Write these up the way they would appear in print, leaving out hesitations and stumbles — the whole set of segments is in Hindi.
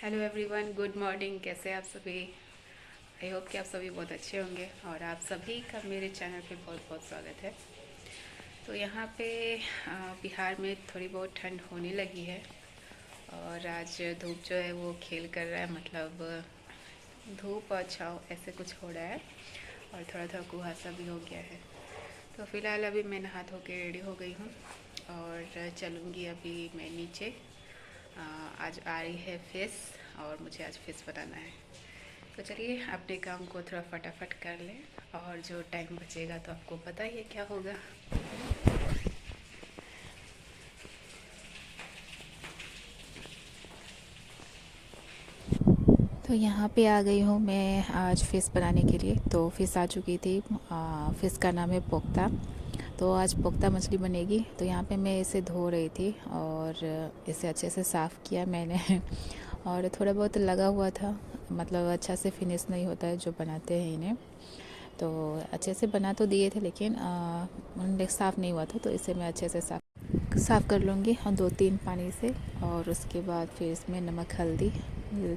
Hello everyone, good morning. कैसे आप सभी? आई होप कि आप सभी बहुत अच्छे होंगे और आप सभी का मेरे चैनल पे बहुत बहुत स्वागत है। तो यहाँ पे बिहार में थोड़ी बहुत ठंड होने लगी है और आज धूप जो है वो खेल कर रहा है, मतलब धूप और छाँव ऐसे कुछ हो रहा है और थोड़ा थोड़ा कुहासा भी हो गया है। तो फ़िलहाल अभी मैं नहा धो के रेडी हो गई हूँ और चलूँगी अभी मैं नीचे। आज आ रही है फिश और मुझे आज फिश बनाना है। तो चलिए अपने काम को थोड़ा फटाफट कर लें और जो टाइम बचेगा तो आपको पता ही है क्या होगा। तो यहाँ पे आ गई हूँ मैं आज फ़िश बनाने के लिए। तो फ़िश आ चुकी थी। फ़िश का नाम है पोक्ता। तो आज पोक्ता मछली बनेगी। तो यहाँ पे मैं इसे धो रही थी और इसे अच्छे से साफ़ किया मैंने और थोड़ा बहुत लगा हुआ था, मतलब अच्छा से फिनिश नहीं होता है जो बनाते हैं इन्हें। तो अच्छे से बना तो दिए थे लेकिन साफ़ नहीं हुआ था, तो इसे मैं अच्छे से साफ़ कर लूँगी और 2-3 पानी से। और उसके बाद फिर इसमें नमक हल्दी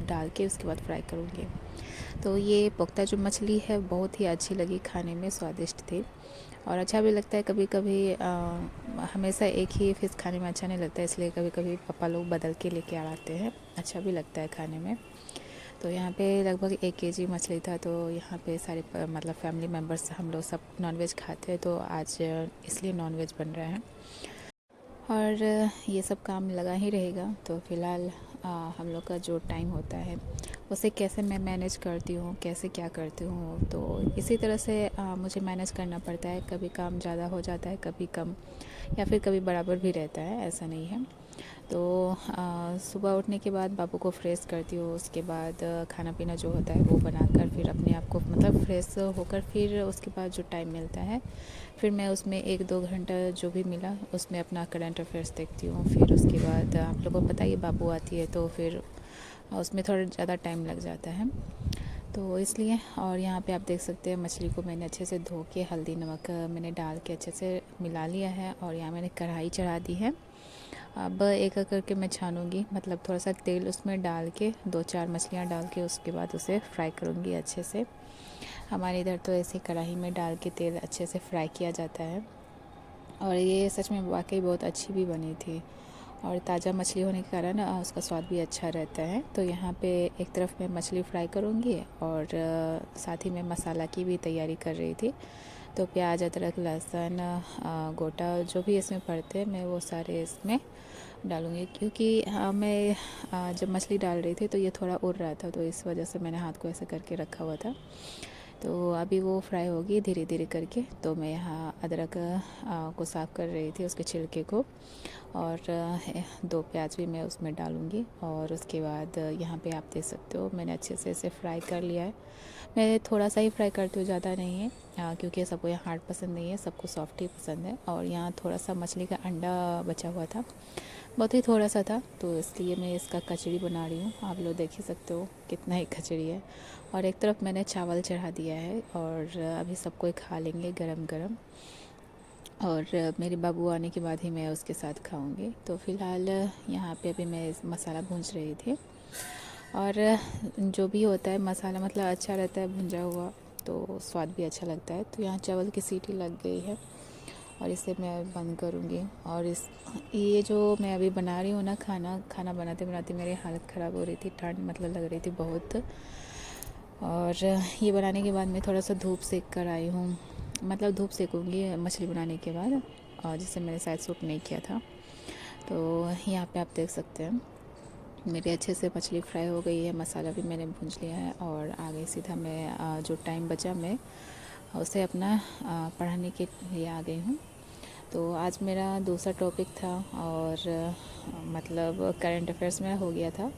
डाल के उसके बाद फ्राई करूँगी। तो ये पोक्ता जो मछली है बहुत ही अच्छी लगी, खाने में स्वादिष्ट थी और अच्छा भी लगता है। कभी कभी हमेशा एक ही फ़िश खाने में अच्छा नहीं लगता है, इसलिए कभी कभी पापा लोग बदल के लेके आते हैं, अच्छा भी लगता है खाने में। तो यहाँ पे लगभग 1 केजी मछली था। तो यहाँ पे सारे मतलब फैमिली मेम्बर्स हम लोग सब नॉनवेज खाते हैं, तो आज इसलिए नॉनवेज बन रहा है और ये सब काम लगा ही रहेगा। तो फ़िलहाल हम लोग का जो टाइम होता है उसे कैसे मैं मैनेज करती हूँ, कैसे क्या करती हूँ, तो इसी तरह से मुझे मैनेज करना पड़ता है। कभी काम ज़्यादा हो जाता है, कभी कम, या फिर कभी बराबर भी रहता है, ऐसा नहीं है। तो सुबह उठने के बाद बाबू को फ्रेश करती हूँ, उसके बाद खाना पीना जो होता है वो बनाकर फिर अपने आप को मतलब फ्रेश होकर फिर उसके बाद जो टाइम मिलता है फिर मैं उसमें 1-2 घंटा जो भी मिला उसमें अपना करंट अफेयर्स देखती हूँ। फिर उसके बाद आप लोगों को पता ही बाबू आती है तो फिर उसमें थोड़ा ज़्यादा टाइम लग जाता है, तो इसलिए। और यहाँ पे आप देख सकते हैं मछली को मैंने अच्छे से धो के हल्दी नमक मैंने डाल के अच्छे से मिला लिया है और यहाँ मैंने कढ़ाई चढ़ा दी है। अब एक एक करके मैं छानूंगी, मतलब थोड़ा सा तेल उसमें डाल के 2-4 मछलियाँ डाल के उसके बाद उसे फ्राई करूँगी अच्छे से। हमारे इधर तो ऐसे कढ़ाई में डाल के तेल अच्छे से फ्राई किया जाता है और ये सच में वाकई बहुत अच्छी भी बनी थी और ताज़ा मछली होने के कारण उसका स्वाद भी अच्छा रहता है। तो यहाँ पे एक तरफ मैं मछली फ्राई करूँगी और साथ ही मैं मसाला की भी तैयारी कर रही थी। तो प्याज अदरक लहसुन गोटा जो भी इसमें पड़ते हैं मैं वो सारे इसमें डालूँगी, क्योंकि मैं जब मछली डाल रही थी तो ये थोड़ा उड़ रहा था, तो इस वजह से मैंने हाथ को ऐसे करके रखा हुआ था। तो अभी वो फ्राई होगी धीरे धीरे करके। तो मैं यहाँ अदरक को साफ़ कर रही थी, उसके छिलके को, और 2 प्याज भी मैं उसमें डालूँगी। और उसके बाद यहाँ पे आप देख सकते हो मैंने अच्छे से इसे फ्राई कर लिया है। मैं थोड़ा सा ही फ्राई करती हूँ, ज़्यादा नहीं है, क्योंकि सबको यहाँ हार्ड पसंद नहीं है, सबको सॉफ्ट ही पसंद है। और यहाँ थोड़ा सा मछली का अंडा बचा हुआ था, बहुत ही थोड़ा सा था, तो इसलिए मैं इसका कचड़ी बना रही हूँ। आप लोग देख ही सकते हो कितना ही कचड़ी है। और एक तरफ मैंने चावल चढ़ा दिया है और अभी सबको खा लेंगे गरम गरम, और मेरे बाबू आने के बाद ही मैं उसके साथ खाऊंगी। तो फ़िलहाल यहाँ पे अभी मैं मसाला भूंज रही थी और जो भी होता है मसाला मतलब अच्छा रहता है भुंजा हुआ, तो स्वाद भी अच्छा लगता है। तो यहाँ चावल की सीटी लग गई है और इसे मैं बंद करूँगी। और ये जो मैं अभी बना रही हूँ ना, खाना बनाते बनाते मेरी हालत ख़राब हो रही थी, ठंड मतलब लग रही थी बहुत। और ये बनाने के बाद मैं थोड़ा सा धूप सेक कर आई हूँ, मतलब धूप सेकूँगी मछली बनाने के बाद, और जिससे मैंने शायद सूट नहीं किया था। तो यहाँ पे आप देख सकते हैं मेरी अच्छे से मछली फ्राई हो गई है, मसाला भी मैंने भूंज लिया है और आगे सीधा मैं जो टाइम बचा मैं उसे अपना पढ़ाने के लिए आ गई हूँ। तो आज मेरा दूसरा टॉपिक था और मतलब करंट अफेयर्स में हो गया था,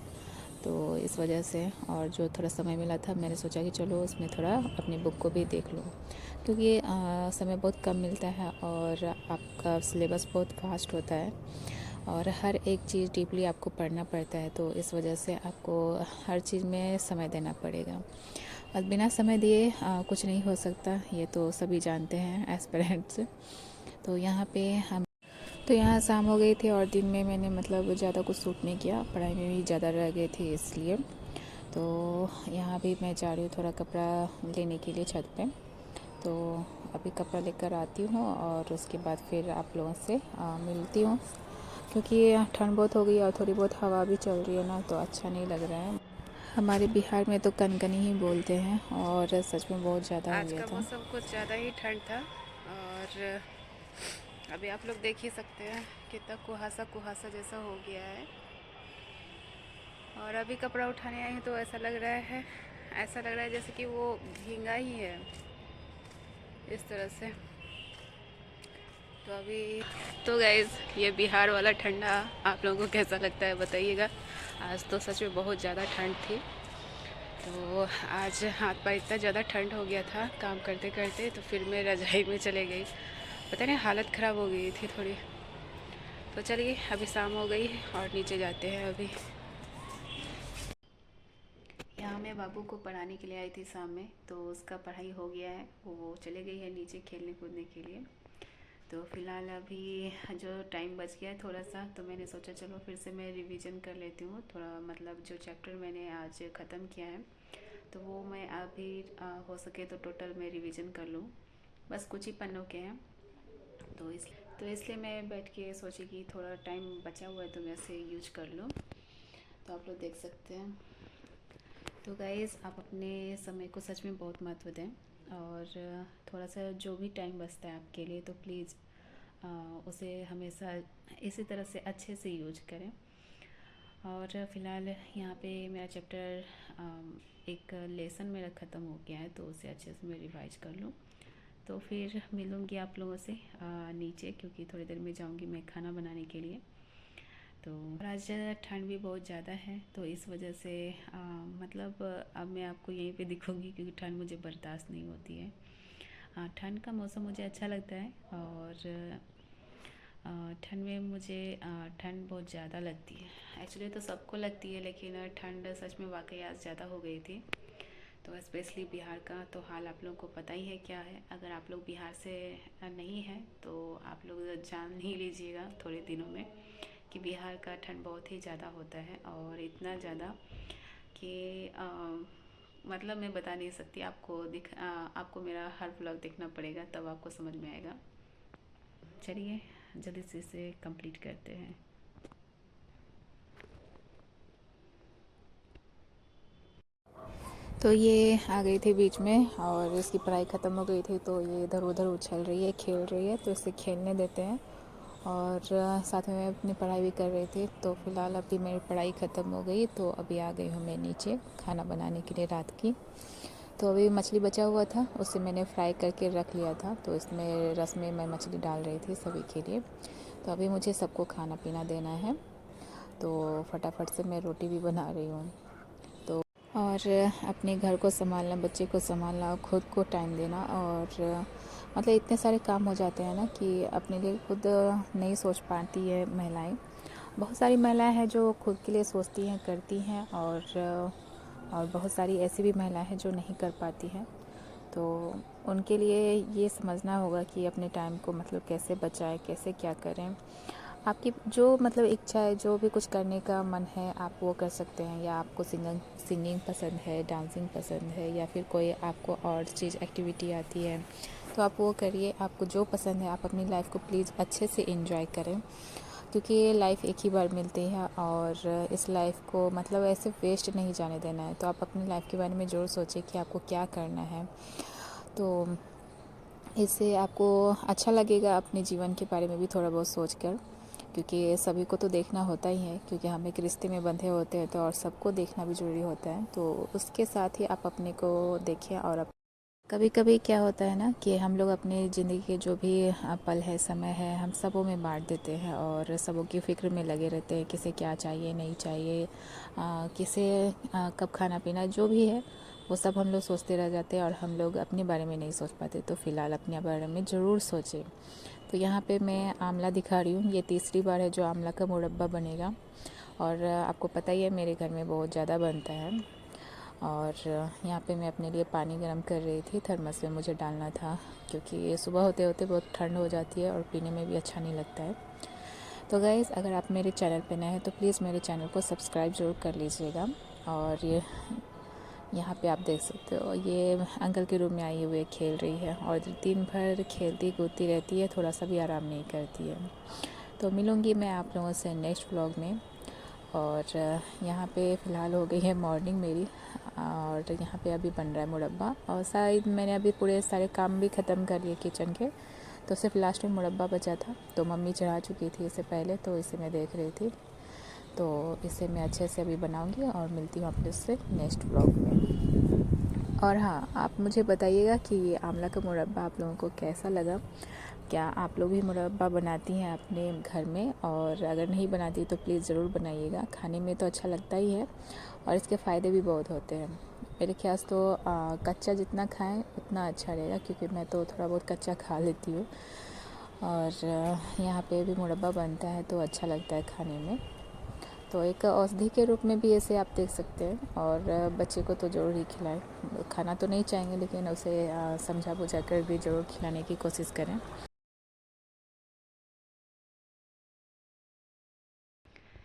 तो इस वजह से। और जो थोड़ा समय मिला था मैंने सोचा कि चलो उसमें थोड़ा अपनी बुक को भी देख लो, क्योंकि समय बहुत कम मिलता है और आपका सिलेबस बहुत फास्ट होता है और हर एक चीज़ डीपली आपको पढ़ना पड़ता है, तो इस वजह से आपको हर चीज़ में समय देना पड़ेगा। और बिना समय दिए कुछ नहीं हो सकता, ये तो सभी जानते हैं एस्पिरेंट्स। तो यहाँ पे हम तो यहाँ शाम हो गई थी और दिन में मैंने मतलब ज़्यादा कुछ शूट नहीं किया, पढ़ाई में भी ज़्यादा रह गए थे इसलिए। तो यहाँ भी मैं जा रही हूँ थोड़ा कपड़ा लेने के लिए छत पे। तो अभी कपड़ा लेकर आती हूँ और उसके बाद फिर आप लोगों से मिलती हूँ, क्योंकि ठंड बहुत हो गई और थोड़ी बहुत हवा भी चल रही है ना, तो अच्छा नहीं लग रहा है। हमारे बिहार में तो कनकनी ही बोलते हैं और सच में बहुत ज़्यादा हो आज गया का था। मौसम कुछ ज़्यादा ही ठंड था और अभी आप लोग देख ही सकते हैं कितना कुहासा कुहासा जैसा हो गया है। और अभी कपड़ा उठाने आए हैं तो ऐसा लग रहा है जैसे कि वो भींगा ही है इस तरह से। तो अभी तो गाइज़ ये बिहार वाला ठंडा आप लोगों को कैसा लगता है बताइएगा। आज तो सच में बहुत ज़्यादा ठंड थी। तो आज हाथ पैर इतना ज़्यादा ठंड हो गया था काम करते करते, तो फिर मैं रज़ाई में चले गई। पता नहीं हालत ख़राब हो गई थी थोड़ी। तो चलिए अभी शाम हो गई और नीचे जाते हैं। अभी यहाँ मैं बाबू को पढ़ाने के लिए आई थी शाम में, तो उसका पढ़ाई हो गया है, वो चले गई है नीचे खेलने कूदने के लिए। तो फ़िलहाल अभी जो टाइम बच गया है थोड़ा सा, तो मैंने सोचा चलो फिर से मैं रिवीजन कर लेती हूँ थोड़ा, मतलब जो चैप्टर मैंने आज ख़त्म किया है तो वो मैं अभी हो सके तो टोटल मैं रिवीजन कर लूँ। बस कुछ ही पन्नों के हैं, तो इसलिए मैं बैठ के सोची कि थोड़ा टाइम बचा हुआ है तो मैं इसे यूज कर लूँ। तो आप लोग देख सकते हैं। तो गाइज़ आप अपने समय को सच में बहुत महत्व दें और थोड़ा सा जो भी टाइम बचता है आपके लिए तो प्लीज़ उसे हमेशा इसी तरह से अच्छे से यूज करें। और फ़िलहाल यहाँ पे मेरा चैप्टर एक लेसन मेरा ख़त्म हो गया है, तो उसे अच्छे से मैं रिवाइज कर लूँ। तो फिर मिलूँगी आप लोगों से नीचे, क्योंकि थोड़ी देर में जाऊँगी मैं खाना बनाने के लिए। तो आज ठंड भी बहुत ज़्यादा है, तो इस वजह से मतलब अब मैं आपको यहीं पे दिखूँगी, क्योंकि ठंड मुझे बर्दाश्त नहीं होती है। ठंड का मौसम मुझे अच्छा लगता है और ठंड में मुझे ठंड बहुत ज़्यादा लगती है। एक्चुअली तो सबको लगती है, लेकिन ठंड सच में वाकई आज ज़्यादा हो गई थी। तो स्पेशली बिहार का तो हाल आप लोगों को पता ही है क्या है। अगर आप लोग बिहार से नहीं हैं तो आप लोग जान ही लीजिएगा थोड़े दिनों में कि बिहार का ठंड बहुत ही ज़्यादा होता है, और इतना ज़्यादा कि मतलब मैं बता नहीं सकती। आपको मेरा हर व्लॉग देखना पड़ेगा, तब आपको समझ में आएगा। चलिए जल्दी से इसे कंप्लीट करते हैं। तो ये आ गई थी बीच में और इसकी पढ़ाई ख़त्म हो गई थी, तो ये इधर उधर उछल रही है, खेल रही है, तो इसे खेलने देते हैं। और साथ में मैं अपनी पढ़ाई भी कर रही थी। तो फ़िलहाल अभी मेरी पढ़ाई ख़त्म हो गई, तो अभी आ गई हूँ मैं नीचे खाना बनाने के लिए रात की। तो अभी मछली बचा हुआ था, उसे मैंने फ्राई करके रख लिया था, तो इसमें रस में मैं मछली डाल रही थी सभी के लिए। तो अभी मुझे सबको खाना पीना देना है, तो फटाफट से मैं रोटी भी बना रही हूँ। तो और अपने घर को संभालना, बच्चे को संभालना, खुद को टाइम देना, और मतलब इतने सारे काम हो जाते हैं ना कि अपने लिए खुद नहीं सोच पाती है महिलाएं। बहुत सारी महिलाएं हैं जो खुद के लिए सोचती हैं, करती हैं, और बहुत सारी ऐसी भी महिलाएं हैं जो नहीं कर पाती हैं। तो उनके लिए ये समझना होगा कि अपने टाइम को मतलब कैसे बचाएं, कैसे क्या करें। आपकी जो मतलब इच्छा है, जो भी कुछ करने का मन है, आप वो कर सकते हैं। या आपको सिंगिंग पसंद है, डांसिंग पसंद है, या फिर कोई आपको और चीज़ एक्टिविटी आती है, तो आप वो करिए। आपको जो पसंद है आप अपनी लाइफ को प्लीज़ अच्छे से एंजॉय करें, क्योंकि ये लाइफ एक ही बार मिलती है और इस लाइफ को मतलब ऐसे वेस्ट नहीं जाने देना है। तो आप अपनी लाइफ के बारे में ज़रूर सोचिए कि आपको क्या करना है। तो इससे आपको अच्छा लगेगा अपने जीवन के बारे में भी थोड़ा बहुत सोच कर, क्योंकि सभी को तो देखना होता ही है, क्योंकि हम एक रिश्ते में बंधे होते हैं, तो और सबको देखना भी ज़रूरी होता है। तो उसके साथ ही आप अपने को देखिए। और कभी कभी क्या होता है ना कि हम लोग अपनी ज़िंदगी के जो भी पल है, समय है, हम सबों में बांट देते हैं और सबों की फ़िक्र में लगे रहते हैं, किसे क्या चाहिए नहीं चाहिए, किसे कब खाना पीना जो भी है वो सब हम लोग सोचते रह जाते हैं और हम लोग अपने बारे में नहीं सोच पाते। तो फ़िलहाल अपने बारे में ज़रूर सोचें। तो यहाँ पे मैं आंवला दिखा रही हूँ, ये तीसरी बार है जो आंवला का मुरब्बा बनेगा, और आपको पता ही है मेरे घर में बहुत ज़्यादा बनता है। और यहाँ पे मैं अपने लिए पानी गर्म कर रही थी, थर्मस में मुझे डालना था, क्योंकि ये सुबह होते होते बहुत ठंड हो जाती है और पीने में भी अच्छा नहीं लगता है। तो गाइज़, अगर आप मेरे चैनल पे नए हैं तो प्लीज़ मेरे चैनल को सब्सक्राइब ज़रूर कर लीजिएगा। और ये यहाँ पे आप देख सकते हो, ये अंकल के रूम में आई हुई है, खेल रही है और दिन भर खेलती कूदती रहती है, थोड़ा सा भी आराम नहीं करती है। तो मिलूँगी मैं आप लोगों से नेक्स्ट व्लॉग में। और यहाँ पे फ़िलहाल हो गई है मॉर्निंग मेरी, और यहाँ पे अभी बन रहा है मुरब्बा। और शायद मैंने अभी पूरे सारे काम भी ख़त्म कर लिए किचन के, तो सिर्फ लास्ट में मुरब्बा बचा था। तो मम्मी चढ़ा चुकी थी इससे पहले, तो इसे मैं देख रही थी। तो इसे मैं अच्छे से अभी बनाऊंगी और मिलती हूँ आप लोग से नेक्स्ट व्लॉग में। और हाँ, आप मुझे बताइएगा कि ये आंवला का मुरब्बा आप लोगों को कैसा लगा। क्या आप लोग भी मुरब्बा बनाती हैं अपने घर में? और अगर नहीं बनाती तो प्लीज़ ज़रूर बनाइएगा, खाने में तो अच्छा लगता ही है और इसके फ़ायदे भी बहुत होते हैं। मेरे ख्याल से तो कच्चा जितना खाएं उतना अच्छा रहेगा, क्योंकि मैं तो थोड़ा बहुत कच्चा खा लेती हूँ। और यहाँ पे भी मुरब्बा बनता है तो अच्छा लगता है खाने में। तो एक औषधि के रूप में भी इसे आप देख सकते हैं। और बच्चे को तो ज़रूर ही खिलाएं, खाना तो नहीं चाहेंगे लेकिन उसे समझा बुझा कर भी ज़रूर खिलाने की कोशिश करें।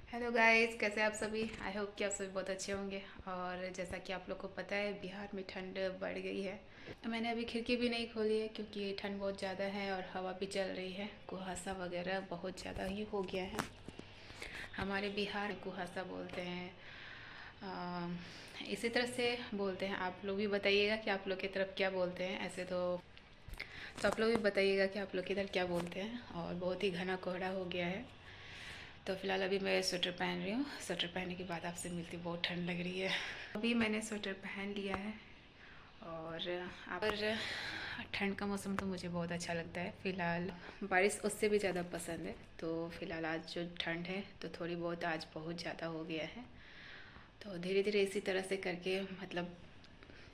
हेलो गाइस, कैसे आप सभी? आई होप कि आप सभी बहुत अच्छे होंगे। और जैसा कि आप लोग को पता है, बिहार में ठंड बढ़ गई है। मैंने अभी खिड़की भी नहीं खोली है क्योंकि ठंड बहुत ज़्यादा है और हवा भी चल रही है। कुहासा वगैरह बहुत ज़्यादा ही हो गया है। हमारे बिहार में कुहासा बोलते हैं, इसी तरह से बोलते हैं। आप लोग भी बताइएगा कि आप लोग की तरफ क्या बोलते हैं। ऐसे तो आप लोग भी बताइएगा कि आप लोग किधर क्या बोलते हैं। और बहुत ही घना कोहरा हो गया है। तो फिलहाल अभी मैं स्वेटर पहन रही हूँ। स्वेटर पहनने के बाद आपसे मिलती, बहुत ठंड लग रही है। अभी मैंने स्वेटर पहन लिया है। और ठंड का मौसम तो मुझे बहुत अच्छा लगता है। फ़िलहाल बारिश उससे भी ज़्यादा पसंद है। तो फ़िलहाल आज जो ठंड है तो थोड़ी बहुत आज बहुत ज़्यादा हो गया है। तो धीरे धीरे इसी तरह से करके, मतलब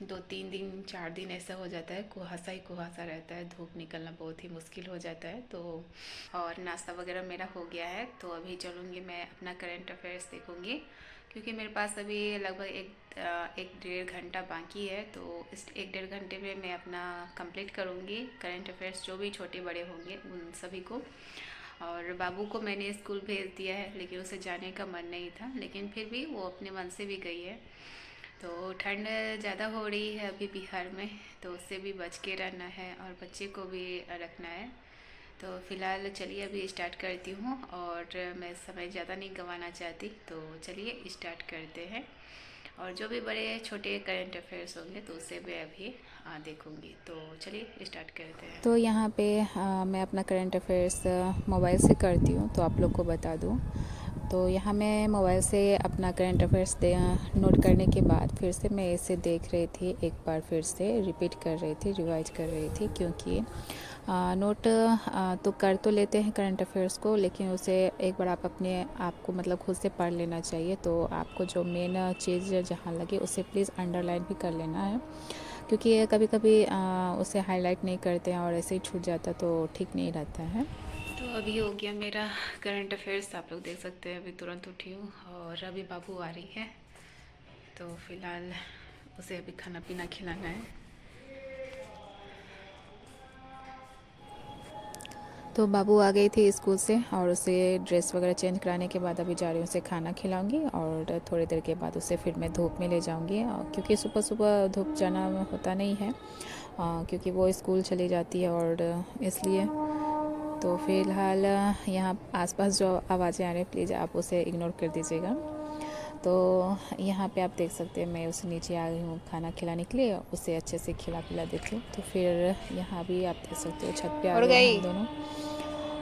2-3 दिन 4 दिन ऐसा हो जाता है, कुहासा ही कुहासा रहता है, धूप निकलना बहुत ही मुश्किल हो जाता है। तो और नाश्ता वगैरह मेरा हो गया है, तो अभी चलूँगी मैं अपना करंट अफेयर्स देखूँगी, क्योंकि मेरे पास अभी लगभग एक डेढ़ घंटा बाकी है। तो इस 1-1.5 घंटे में मैं अपना कंप्लीट करूँगी करंट अफेयर्स, जो भी छोटे बड़े होंगे उन सभी को। और बाबू को मैंने स्कूल भेज दिया है, लेकिन उसे जाने का मन नहीं था, लेकिन फिर भी वो अपने मन से भी गई है। तो ठंड ज़्यादा हो रही है अभी बिहार में, तो उससे भी बच के रहना है और बच्चे को भी रखना है। तो फ़िलहाल चलिए अभी स्टार्ट करती हूँ, और मैं समय ज़्यादा नहीं गंवाना चाहती, तो चलिए स्टार्ट करते हैं। और जो भी बड़े छोटे करंट अफेयर्स होंगे तो उसे मैं अभी देखूँगी। तो चलिए स्टार्ट करते हैं। तो यहाँ पे मैं अपना करंट अफेयर्स मोबाइल से करती हूँ, तो आप लोग को बता दूँ। तो यहाँ मैं मोबाइल से अपना करंट अफेयर्स नोट करने के बाद फिर से मैं इसे देख रही थी, एक बार फिर से रिपीट कर रही थी, रिवाइज कर रही थी। क्योंकि नोट तो कर तो लेते हैं करंट अफेयर्स को, लेकिन उसे एक बार आप अपने आप को मतलब खुद से पढ़ लेना चाहिए। तो आपको जो मेन चीज़ जहाँ लगे उसे प्लीज़ अंडरलाइन भी कर लेना है, क्योंकि कभी कभी उसे हाईलाइट नहीं करते हैं और ऐसे ही छूट जाता तो ठीक नहीं रहता है। तो अभी हो गया मेरा करंट अफेयर्स, आप लोग देख सकते हैं। अभी तुरंत उठी हूँ और अभी बाबू आ रही है, तो फिलहाल उसे अभी खाना पीना खिलाना है। तो बाबू आ गई थी स्कूल से और उसे ड्रेस वगैरह चेंज कराने के बाद अभी जा रही हूँ उसे खाना खिलाऊंगी। और थोड़ी देर के बाद उसे फिर मैं धूप में ले जाऊंगी, क्योंकि सुबह सुबह धूप जाना होता नहीं है, क्योंकि वो स्कूल चली जाती है और इसलिए। तो फिलहाल यहाँ आसपास जो आवाज़ें आ रही हैं प्लीज़ आप उसे इग्नोर कर दीजिएगा। तो यहाँ पे आप देख सकते हैं मैं उसे नीचे आ गई हूँ खाना खिलाने के लिए, उसे अच्छे से खिला पिला देती हूँ। तो फिर यहाँ भी आप देख सकते हो छत पे आ और गए गई। हम दोनों।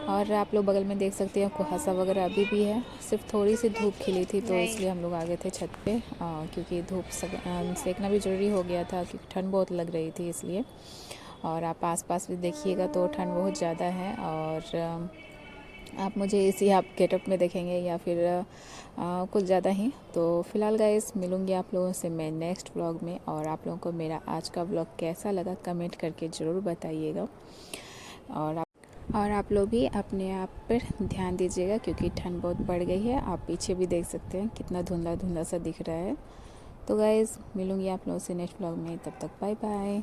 और आप लोग बगल में देख सकते हैं कुहासा वगैरह अभी भी है, सिर्फ थोड़ी सी धूप खिली थी तो नहीं। इसलिए हम लोग आ गए थे छत पे, क्योंकि धूप सेकना भी ज़रूरी हो गया था, क्योंकि ठंड बहुत लग रही थी इसलिए। और आप आसपास भी देखिएगा तो ठंड बहुत ज़्यादा है। और आप मुझे इसी आप गेटअप में देखेंगे या फिर कुछ ज़्यादा ही। तो फिलहाल गाइस, मिलूँगी आप लोगों से मैं नेक्स्ट व्लॉग में। और आप लोगों को मेरा आज का व्लॉग कैसा लगा कमेंट करके ज़रूर बताइएगा। और आप लोग भी अपने आप पर ध्यान दीजिएगा, क्योंकि ठंड बहुत बढ़ गई है। आप पीछे भी देख सकते हैं कितना धुंधला धुंधला सा दिख रहा है। तो गाइज़, मिलूँगी आप लोगों से नेक्स्ट व्लॉग में, तब तक बाय बाय।